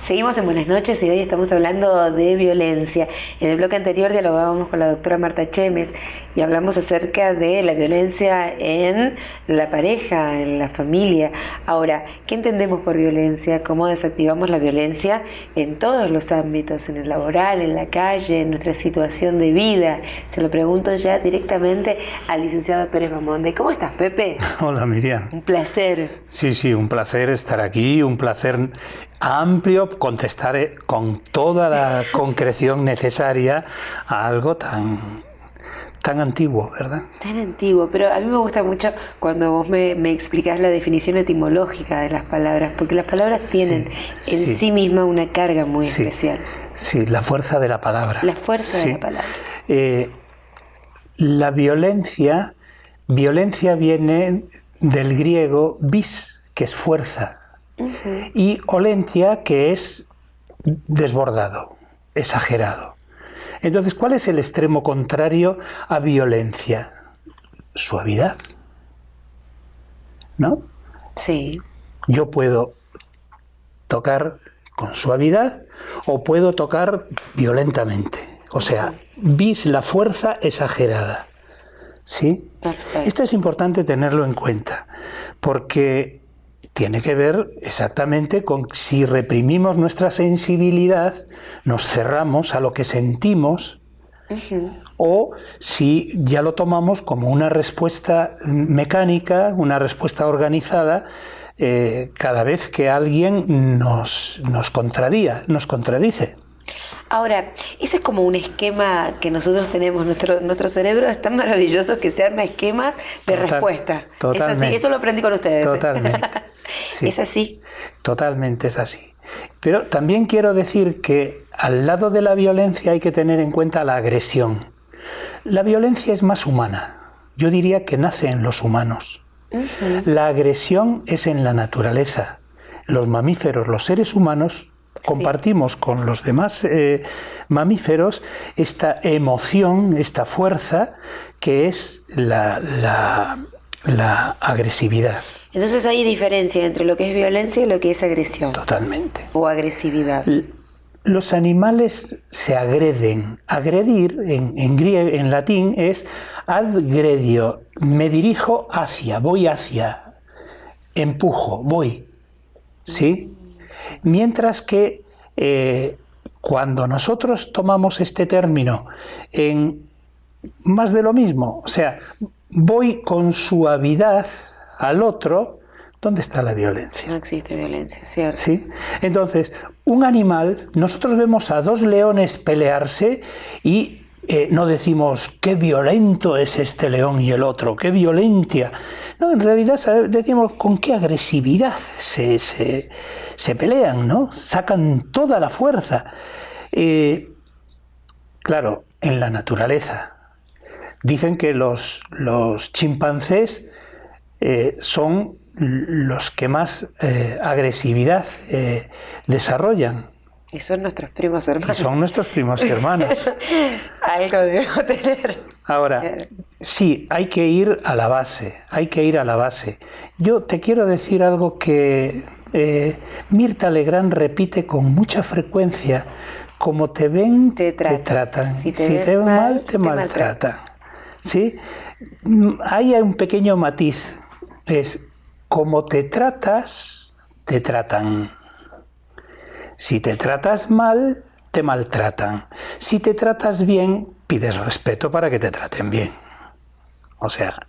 Seguimos en Buenas noches y hoy estamos hablando de violencia. En el bloque anterior dialogábamos con la doctora Marta Chemes y hablamos acerca de la violencia en la pareja, en la familia. Ahora, ¿qué entendemos por violencia? ¿Cómo desactivamos la violencia en todos los ámbitos? En el laboral, en la calle, en nuestra situación de vida. Se lo pregunto ya directamente al licenciado Pérez Bamonde. ¿Cómo estás, Pepe? Hola, Miriam. Un placer. Sí, un placer estar aquí, un placer amplio, contestar con toda la concreción necesaria a algo tan antiguo, ¿verdad? Tan antiguo, pero a mí me gusta mucho cuando vos me explicás la definición etimológica de las palabras, porque las palabras tienen en sí misma una carga muy especial. Sí, la fuerza de la palabra. La fuerza de la palabra. La violencia viene del griego vis, que es fuerza, y olentia, que es desbordado, exagerado. Entonces, ¿cuál es el extremo contrario a violencia? Suavidad, ¿no? Sí. Yo puedo tocar con suavidad o puedo tocar violentamente. O sea, vis, la fuerza exagerada. ¿Sí? Perfecto. Esto es importante tenerlo en cuenta, porque tiene que ver exactamente con si reprimimos nuestra sensibilidad, nos cerramos a lo que sentimos, o si ya lo tomamos como una respuesta mecánica, una respuesta organizada, cada vez que alguien nos contradice. Ahora, ese es como un esquema que nosotros tenemos, nuestro cerebro es tan maravilloso que se arma esquemas de respuesta. Totalmente. Es así, eso lo aprendí con ustedes. Totalmente. Sí, es así. Totalmente es así. Pero también quiero decir que al lado de la violencia hay que tener en cuenta la agresión. La violencia es más humana. Yo diría que nace en los humanos. La agresión es en la naturaleza. Los mamíferos, los seres humanos, compartimos con los demás mamíferos esta emoción, esta fuerza que es la agresividad. Entonces hay diferencia entre lo que es violencia y lo que es agresión. Totalmente. O agresividad. Los animales se agreden. Agredir en latín es agredio. Me dirijo hacia, voy hacia, empujo, voy. ¿Sí? Mientras que cuando nosotros tomamos este término en más de lo mismo, o sea, voy con suavidad al otro, ¿dónde está la violencia? No existe violencia, ¿cierto? ¿Sí? Entonces, un animal, nosotros vemos a dos leones pelearse y no decimos qué violento es este león y el otro, qué violencia. No, en realidad decimos con qué agresividad se pelean, ¿no? Sacan toda la fuerza. Claro, en la naturaleza. Dicen que los chimpancés son los que más agresividad desarrollan. Y son nuestros primos hermanos. Algo debo tener. Ahora, sí, hay que ir a la base, Yo te quiero decir algo que Mirta Legrand repite con mucha frecuencia: como te ven, te tratan. Si te ven mal, te maltratan. ¿Sí? Hay un pequeño matiz, es como te tratas, te tratan. Si te tratas mal, te maltratan. Si te tratas bien, pides respeto para que te traten bien. O sea,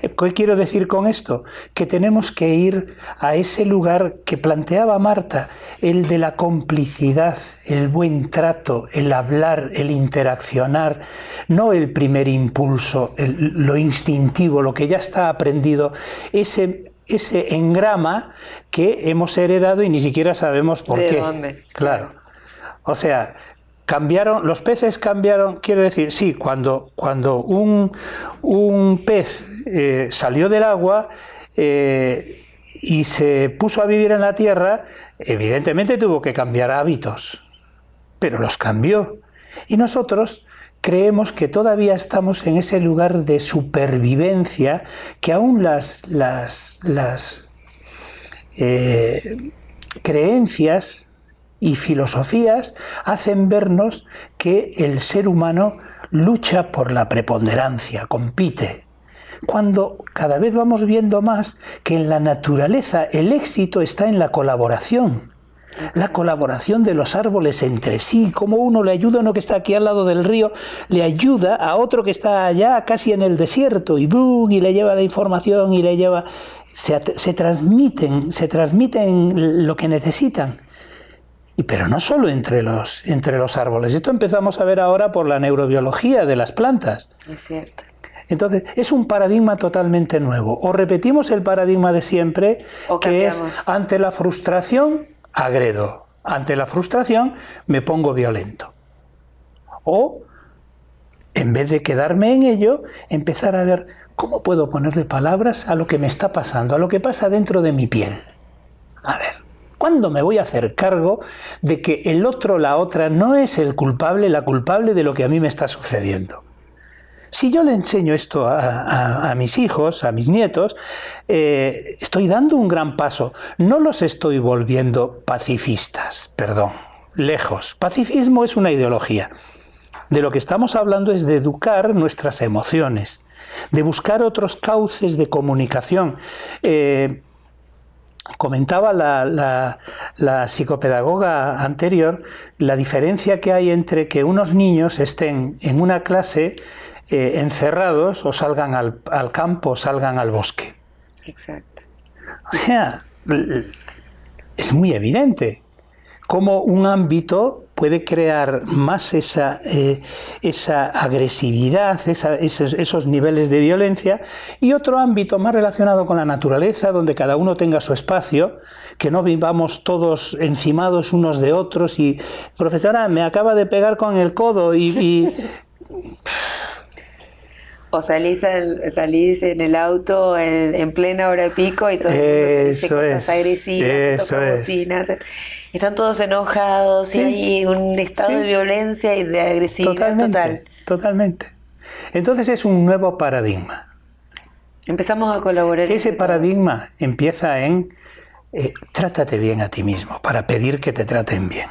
¿qué quiero decir con esto? Que tenemos que ir a ese lugar que planteaba Marta, el de la complicidad, el buen trato, el hablar, el interaccionar, no el primer impulso, lo instintivo, lo que ya está aprendido, ese engrama que hemos heredado y ni siquiera sabemos por qué. ¿De dónde? Claro. O sea, los peces cambiaron, quiero decir, sí, cuando un pez salió del agua y se puso a vivir en la tierra, evidentemente tuvo que cambiar hábitos, pero los cambió. Y nosotros creemos que todavía estamos en ese lugar de supervivencia, que aún las creencias y filosofías hacen vernos que el ser humano lucha por la preponderancia, compite, cuando cada vez vamos viendo más que en la naturaleza el éxito está en la colaboración de los árboles entre sí, como uno le ayuda a uno que está aquí al lado del río, le ayuda a otro que está allá casi en el desierto y le lleva la información y le lleva... Se transmiten lo que necesitan. Pero no solo entre los árboles. Esto empezamos a ver ahora por la neurobiología de las plantas. Es cierto. Entonces, es un paradigma totalmente nuevo. O repetimos el paradigma de siempre, que es ante la frustración, agredo. Ante la frustración, me pongo violento. O, en vez de quedarme en ello, empezar a ver cómo puedo ponerle palabras a lo que me está pasando, a lo que pasa dentro de mi piel. A ver, ¿cuándo me voy a hacer cargo de que el otro, la otra, no es el culpable, la culpable de lo que a mí me está sucediendo? Si yo le enseño esto a mis hijos, a mis nietos, estoy dando un gran paso. No los estoy volviendo pacifistas, perdón, lejos. Pacifismo es una ideología. De lo que estamos hablando es de educar nuestras emociones, de buscar otros cauces de comunicación. Comentaba la psicopedagoga anterior la diferencia que hay entre que unos niños estén en una clase encerrados o salgan al campo o salgan al bosque. Exacto. O sea, es muy evidente cómo un ámbito puede crear más esa agresividad, esos niveles de violencia, y otro ámbito más relacionado con la naturaleza, donde cada uno tenga su espacio, que no vivamos todos encimados unos de otros y, profesora, me acaba de pegar con el codo y o salís en el auto en plena hora pico y todo el mundo se dice cosas agresivas, se toca bocinas, están todos enojados, sí, y hay un estado de violencia y de agresividad total. Totalmente. Entonces es un nuevo paradigma. Empezamos a colaborar. Ese paradigma empieza en trátate bien a ti mismo, para pedir que te traten bien.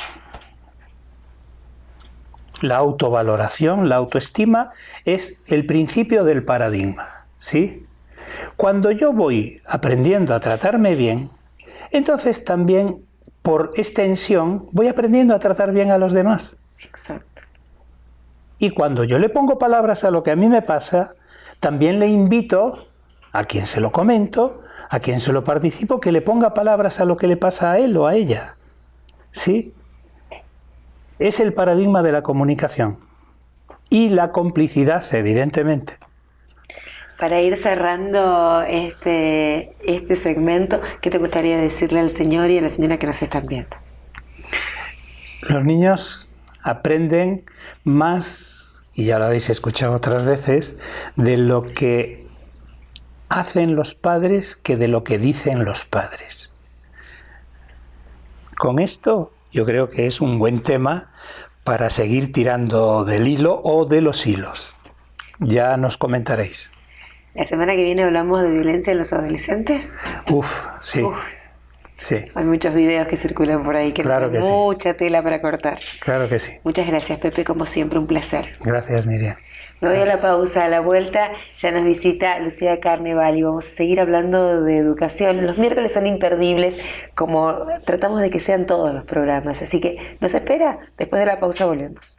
La autovaloración, la autoestima, es el principio del paradigma, ¿sí? Cuando yo voy aprendiendo a tratarme bien, entonces también, por extensión, voy aprendiendo a tratar bien a los demás. Exacto. Y cuando yo le pongo palabras a lo que a mí me pasa, también le invito a quien se lo comento, a quien se lo participo, que le ponga palabras a lo que le pasa a él o a ella, ¿sí? Es el paradigma de la comunicación y la complicidad, evidentemente. Para ir cerrando este segmento, ¿qué te gustaría decirle al señor y a la señora que nos están viendo? Los niños aprenden más, y ya lo habéis escuchado otras veces, de lo que hacen los padres que de lo que dicen los padres. Con esto yo creo que es un buen tema para seguir tirando del hilo o de los hilos. Ya nos comentaréis. La semana que viene hablamos de violencia en los adolescentes. Sí. Sí. Hay muchos videos que circulan por ahí que claro tienen mucha tela para cortar. Claro que sí. Muchas gracias, Pepe, como siempre, un placer. Gracias, Miriam. Me voy a la pausa, a la vuelta ya nos visita Lucía Carneval y vamos a seguir hablando de educación. Los miércoles son imperdibles, como tratamos de que sean todos los programas, así que nos espera, después de la pausa volvemos.